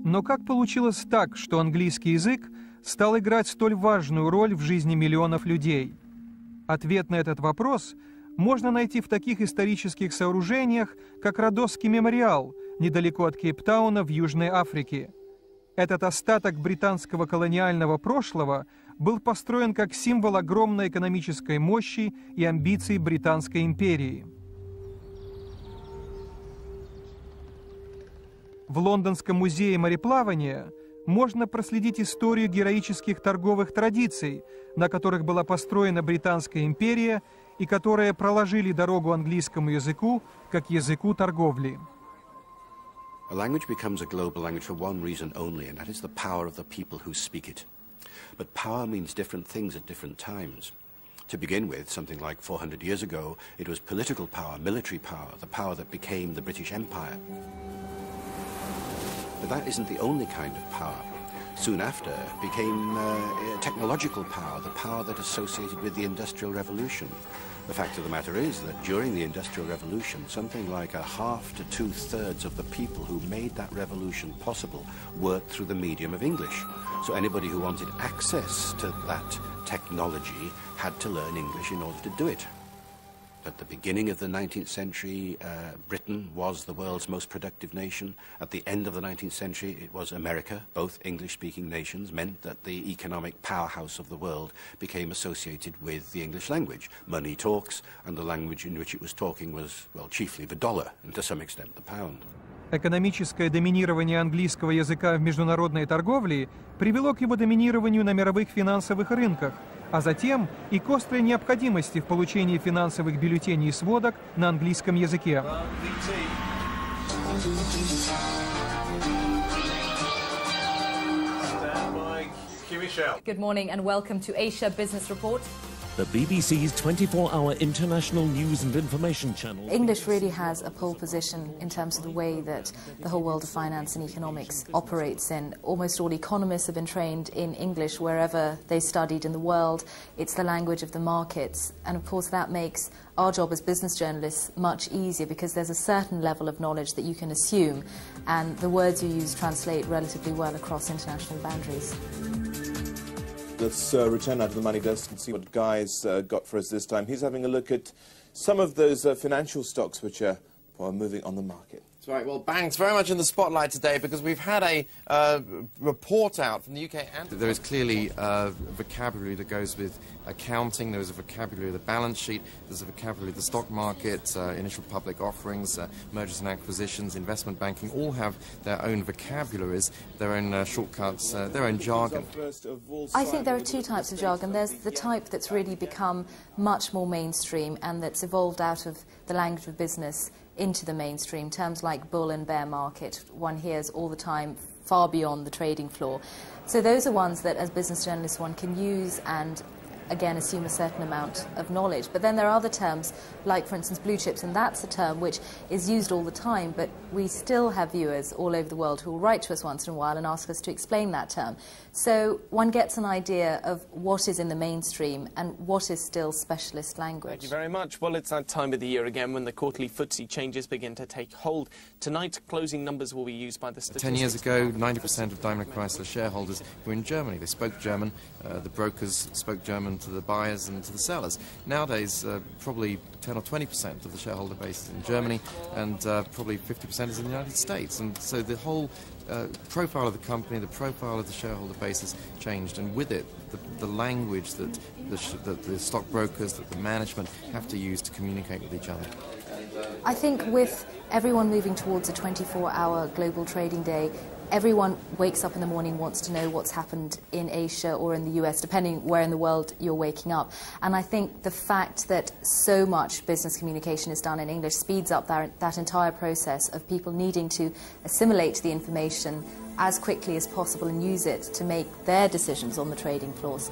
Но как получилось так, что английский язык стал играть столь важную роль в жизни миллионов людей? Ответ на этот вопрос можно найти в таких исторических сооружениях, как Родосский мемориал, недалеко от Кейптауна в Южной Африке. Этот остаток британского колониального прошлого был построен как символ огромной экономической мощи и амбиций Британской империи. В Лондонском музее мореплавания можно проследить историю героических торговых традиций, на которых была построена Британская империя и которые проложили дорогу английскому языку как языку торговли. A language becomes a global language for one reason only, and that is the power of the people who speak it. But power means different things at different times. To begin with, something like 400 years ago, it was political power, military power, the power that became the British Empire. But that isn't the only kind of power. Soon after became technological power, the power that associated with the Industrial Revolution. The fact of the matter is that during the Industrial Revolution, something like a half to two-thirds of the people who made that revolution possible worked through the medium of English. So anybody who wanted access to that technology had to learn English in order to do it. At the beginning of the 19th century, Britain was the world's most productive nation. At the end of the 19th century, it was America. Both English-speaking nations meant that the economic powerhouse of the world became associated with the English language. Money talks, and the language in which it was talking was, well, chiefly the dollar, and to some extent the pound. Экономическое доминирование английского языка в международной торговле привело к его доминированию на мировых финансовых рынках, а затем и к острой необходимости в получении финансовых бюллетеней и сводок на английском языке. Good morning and welcome to Asia Business Report. The BBC's 24-hour international news and information channel. English really has a pole position in terms of the way that the whole world of finance and economics operates in. Almost all economists have been trained in English wherever they studied in the world. It's the language of the markets, and of course that makes our job as business journalists much easier because there's a certain level of knowledge that you can assume, and the words you use translate relatively well across international boundaries. Let's return now to the money desk and see what Guy's got for us this time. He's having a look at some of those financial stocks which are moving on the market. That's right. Well, banks very much in the spotlight today because we've had a report out from the UK. And there is clearly vocabulary that goes with accounting. There is a vocabulary of the balance sheet. There's a vocabulary of the stock market, initial public offerings, mergers and acquisitions, investment banking. All have their own vocabularies, their own shortcuts, their own jargon. I think there are two types of jargon. There's the type that's really become much more mainstream and that's evolved out of the language of business into the mainstream. Terms like bull and bear market, one hears all the time, far beyond the trading floor. So those are ones that, as business journalists, one can use and, again, assume a certain amount of knowledge. But then there are other terms, like, for instance, blue chips, and that's a term which is used all the time, but we still have viewers all over the world who will write to us once in a while and ask us to explain that term. So one gets an idea of what is in the mainstream and what is still specialist language. Thank you very much. Well, it's that time of the year again when the quarterly FTSE changes begin to take hold. Tonight, closing numbers will be used by the statistics. 10 years ago, 90% of Daimler Chrysler shareholders were in Germany. They spoke German. The brokers spoke German to the buyers and to the sellers. Nowadays, probably 10 or 20% of the shareholder base is in Germany, and probably 50% is in the United States. And so the whole profile of the company, the profile of the shareholder base has changed, and with it, the language that the stockbrokers, that the management have to use to communicate with each other. I think with everyone moving towards a 24-hour global trading day, everyone wakes up in the morning, wants to know what's happened in Asia or in the US, depending where in the world you're waking up. And I think the fact that so much business communication is done in English speeds up that entire process of people needing to assimilate the information as quickly as possible and use it to make their decisions on the trading floors.